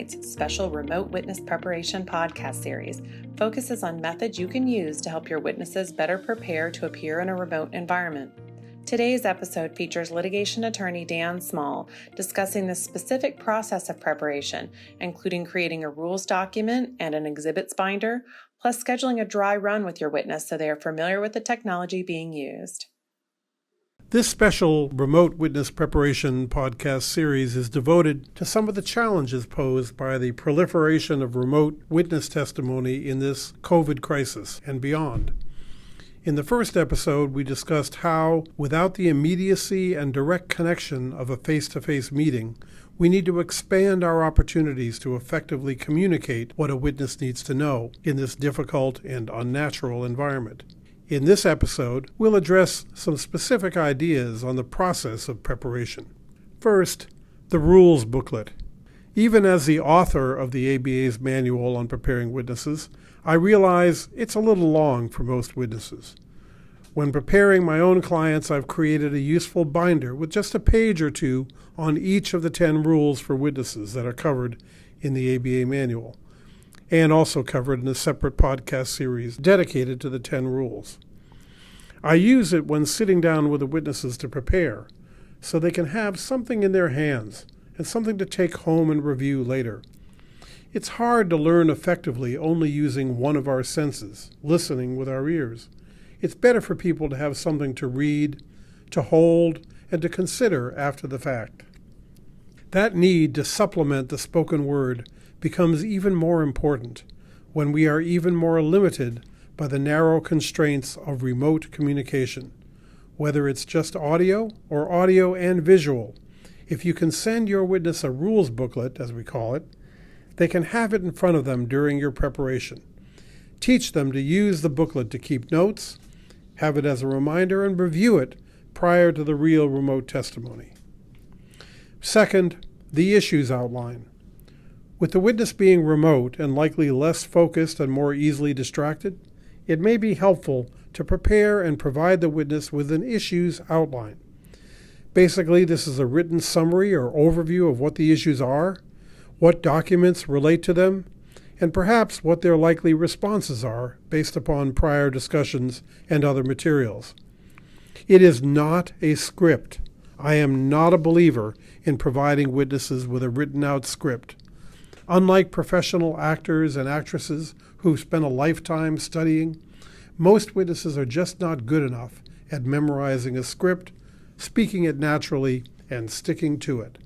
Knight's special Remote Witness Preparation podcast series focuses on methods you can use to help your witnesses better prepare to appear in a remote environment. Today's episode features litigation attorney Dan Small discussing the specific process of preparation, including creating a rules document and an exhibits binder, plus scheduling a dry run with your witness so they are familiar with the technology being used. This special Remote Witness Preparation podcast series is devoted to some of the challenges posed by the proliferation of remote witness testimony in this COVID crisis and beyond. In the first episode, we discussed how, without the immediacy and direct connection of a face-to-face meeting, we need to expand our opportunities to effectively communicate what a witness needs to know in this difficult and unnatural environment. In this episode, we'll address some specific ideas on the process of preparation. First, the Rules Booklet. Even as the author of the ABA's manual on preparing witnesses, I realize it's a little long for most witnesses. When preparing my own clients, I've created a useful binder with just a page or two on each of the 10 rules for witnesses that are covered in the ABA manual, and also covered in a separate podcast series dedicated to the 10 rules. I use it when sitting down with the witnesses to prepare, so they can have something in their hands and something to take home and review later. It's hard to learn effectively only using one of our senses, listening with our ears. It's better for people to have something to read, to hold, and to consider after the fact. That need to supplement the spoken word becomes even more important when we are even more limited by the narrow constraints of remote communication, whether it's just audio or audio and visual. If you can send your witness a rules booklet, as we call it, they can have it in front of them during your preparation. Teach them to use the booklet to keep notes, have it as a reminder, and review it prior to the real remote testimony. Second, the issues outline. With the witness being remote and likely less focused and more easily distracted, it may be helpful to prepare and provide the witness with an issues outline. Basically, this is a written summary or overview of what the issues are, what documents relate to them, and perhaps what their likely responses are based upon prior discussions and other materials. It is not a script. I am not a believer in providing witnesses with a written-out script. Unlike professional actors and actresses who've spent a lifetime studying, most witnesses are just not good enough at memorizing a script, speaking it naturally, and sticking to it.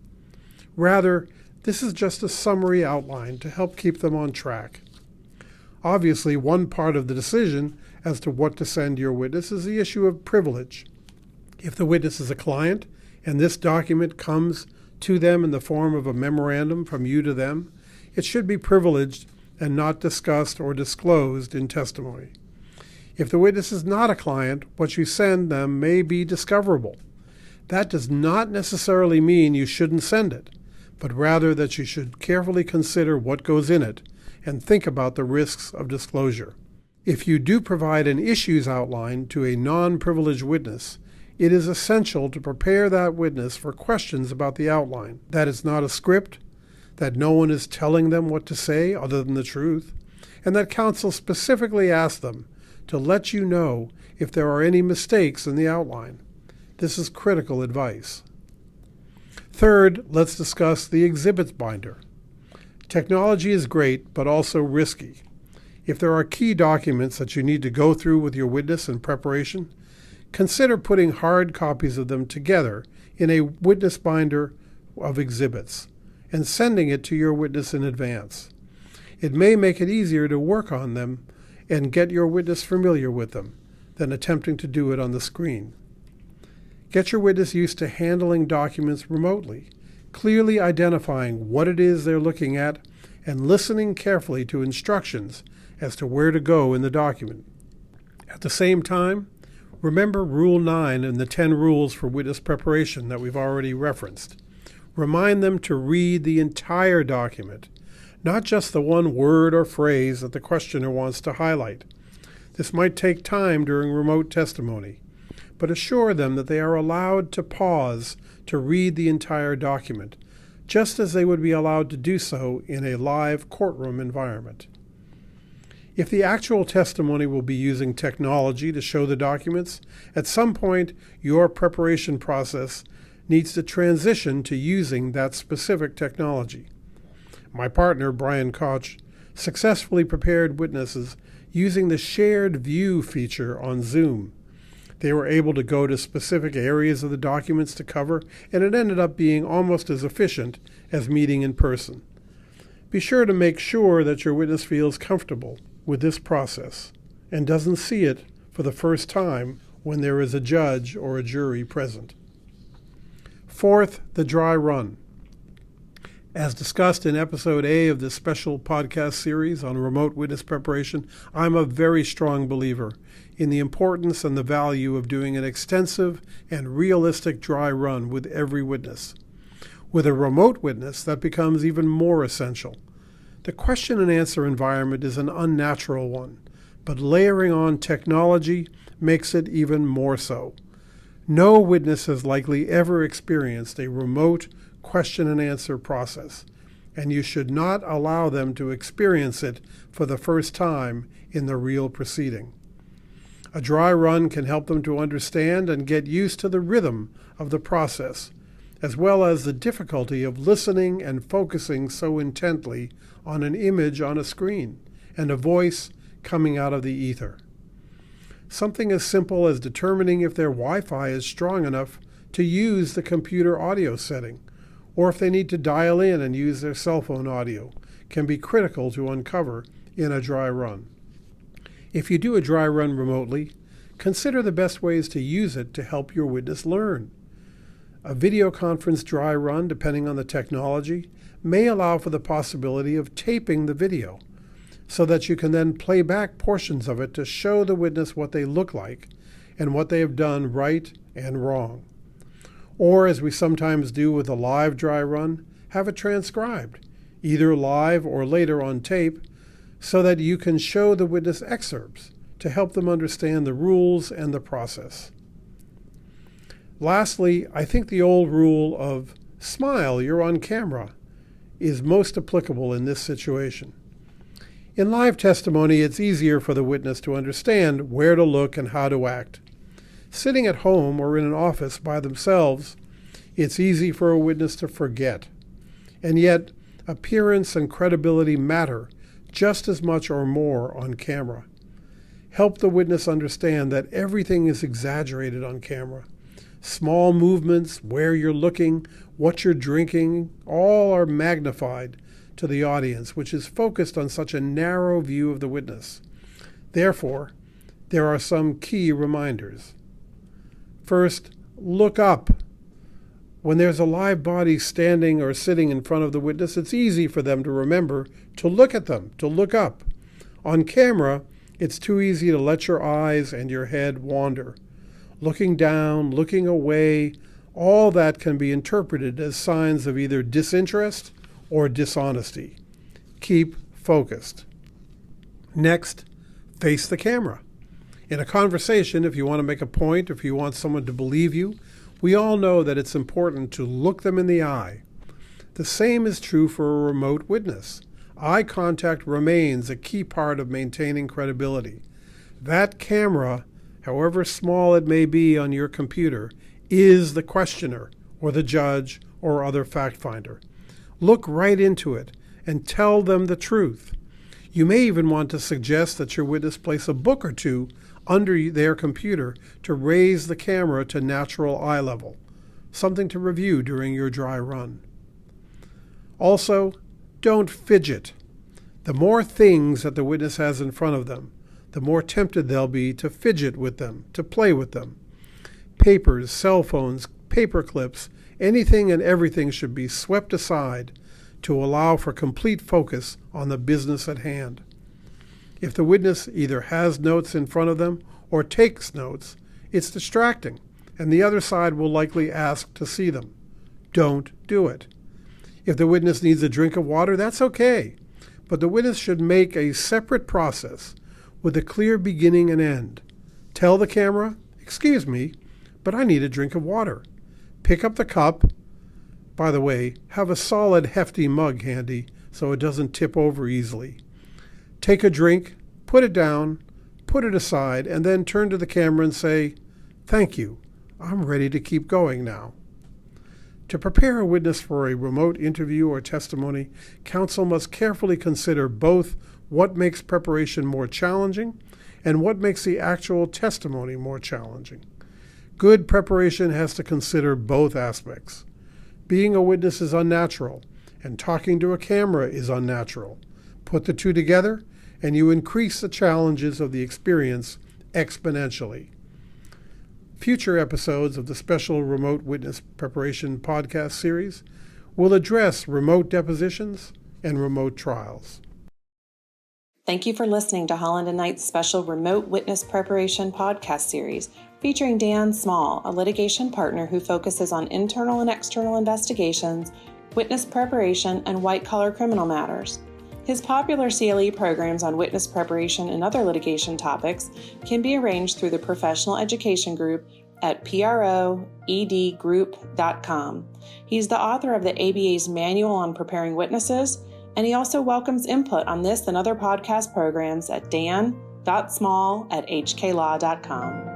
Rather, this is just a summary outline to help keep them on track. Obviously, one part of the decision as to what to send your witness is the issue of privilege. If the witness is a client and this document comes to them in the form of a memorandum from you to them, it should be privileged and not discussed or disclosed in testimony. If the witness is not a client, what you send them may be discoverable. That does not necessarily mean you shouldn't send it, but rather that you should carefully consider what goes in it and think about the risks of disclosure. If you do provide an issues outline to a non-privileged witness, it is essential to prepare that witness for questions about the outline, that it's not a script, that no one is telling them what to say other than the truth, and that counsel specifically asked them to let you know if there are any mistakes in the outline. This is critical advice. Third, let's discuss the exhibits binder. Technology is great, but also risky. If there are key documents that you need to go through with your witness in preparation, consider putting hard copies of them together in a witness binder of exhibits and sending it to your witness in advance. It may make it easier to work on them and get your witness familiar with them than attempting to do it on the screen. Get your witness used to handling documents remotely, clearly identifying what it is they're looking at and listening carefully to instructions as to where to go in the document. At the same time, remember Rule 9 and the 10 rules for witness preparation that we've already referenced. Remind them to read the entire document, not just the one word or phrase that the questioner wants to highlight. This might take time during remote testimony, but assure them that they are allowed to pause to read the entire document, just as they would be allowed to do so in a live courtroom environment. If the actual testimony will be using technology to show the documents, at some point your preparation process needs to transition to using that specific technology. My partner, Brian Koch, successfully prepared witnesses using the shared view feature on Zoom. They were able to go to specific areas of the documents to cover, and it ended up being almost as efficient as meeting in person. Be sure to make sure that your witness feels comfortable with this process and doesn't see it for the first time when there is a judge or a jury present. Fourth, the dry run. As discussed in Episode A of this special podcast series on remote witness preparation, I'm a very strong believer in the importance and the value of doing an extensive and realistic dry run with every witness. With a remote witness, that becomes even more essential. The question and answer environment is an unnatural one, but layering on technology makes it even more so. No witness has likely ever experienced a remote question and answer process, and you should not allow them to experience it for the first time in the real proceeding. A dry run can help them to understand and get used to the rhythm of the process, as well as the difficulty of listening and focusing so intently on an image on a screen and a voice coming out of the ether. Something as simple as determining if their Wi-Fi is strong enough to use the computer audio setting, or if they need to dial in and use their cell phone audio, can be critical to uncover in a dry run. If you do a dry run remotely, consider the best ways to use it to help your witness learn. A video conference dry run, depending on the technology, may allow for the possibility of taping the video, so that you can then play back portions of it to show the witness what they look like and what they have done right and wrong. Or, as we sometimes do with a live dry run, have it transcribed, either live or later on tape, so that you can show the witness excerpts to help them understand the rules and the process. Lastly, I think the old rule of "smile, you're on camera" is most applicable in this situation. In live testimony, it's easier for the witness to understand where to look and how to act. Sitting at home or in an office by themselves, it's easy for a witness to forget. And yet, appearance and credibility matter just as much or more on camera. Help the witness understand that everything is exaggerated on camera. Small movements, where you're looking, what you're drinking, all are magnified to the audience, which is focused on such a narrow view of the witness. Therefore, there are some key reminders. First, look up. When there's a live body standing or sitting in front of the witness, it's easy for them to remember to look at them, to look up. On camera, it's too easy to let your eyes and your head wander. Looking down, looking away, all that can be interpreted as signs of either disinterest or dishonesty. Keep focused. Next, face the camera. In a conversation, if you want to make a point, if you want someone to believe you, we all know that it's important to look them in the eye. The same is true for a remote witness. Eye contact remains a key part of maintaining credibility. That camera, however small it may be on your computer, is the questioner or the judge or other fact finder. Look right into it and tell them the truth. You may even want to suggest that your witness place a book or two under their computer to raise the camera to natural eye level, something to review during your dry run. Also, don't fidget. The more things that the witness has in front of them, the more tempted they'll be to fidget with them, to play with them. Papers, cell phones, paper clips, anything and everything should be swept aside to allow for complete focus on the business at hand. If the witness either has notes in front of them or takes notes, it's distracting, and the other side will likely ask to see them. Don't do it. If the witness needs a drink of water, that's okay, but the witness should make a separate process with a clear beginning and end. Tell the camera, "Excuse me, but I need a drink of water." Pick up the cup. By the way, have a solid, hefty mug handy so it doesn't tip over easily. Take a drink, put it down, put it aside, and then turn to the camera and say, "Thank you. I'm ready to keep going now." To prepare a witness for a remote interview or testimony, counsel must carefully consider both what makes preparation more challenging and what makes the actual testimony more challenging. Good preparation has to consider both aspects. Being a witness is unnatural, and talking to a camera is unnatural. Put the two together, and you increase the challenges of the experience exponentially. Future episodes of the special Remote Witness Preparation podcast series will address remote depositions and remote trials. Thank you for listening to Holland Knight's special Remote Witness Preparation podcast series featuring Dan Small, a litigation partner who focuses on internal and external investigations, witness preparation, and white-collar criminal matters. His popular CLE programs on witness preparation and other litigation topics can be arranged through the professional education group at proedgroup.com. He's the author of the ABA's Manual on Preparing Witnesses, and he also welcomes input on this and other podcast programs at dan.small@hklaw.com.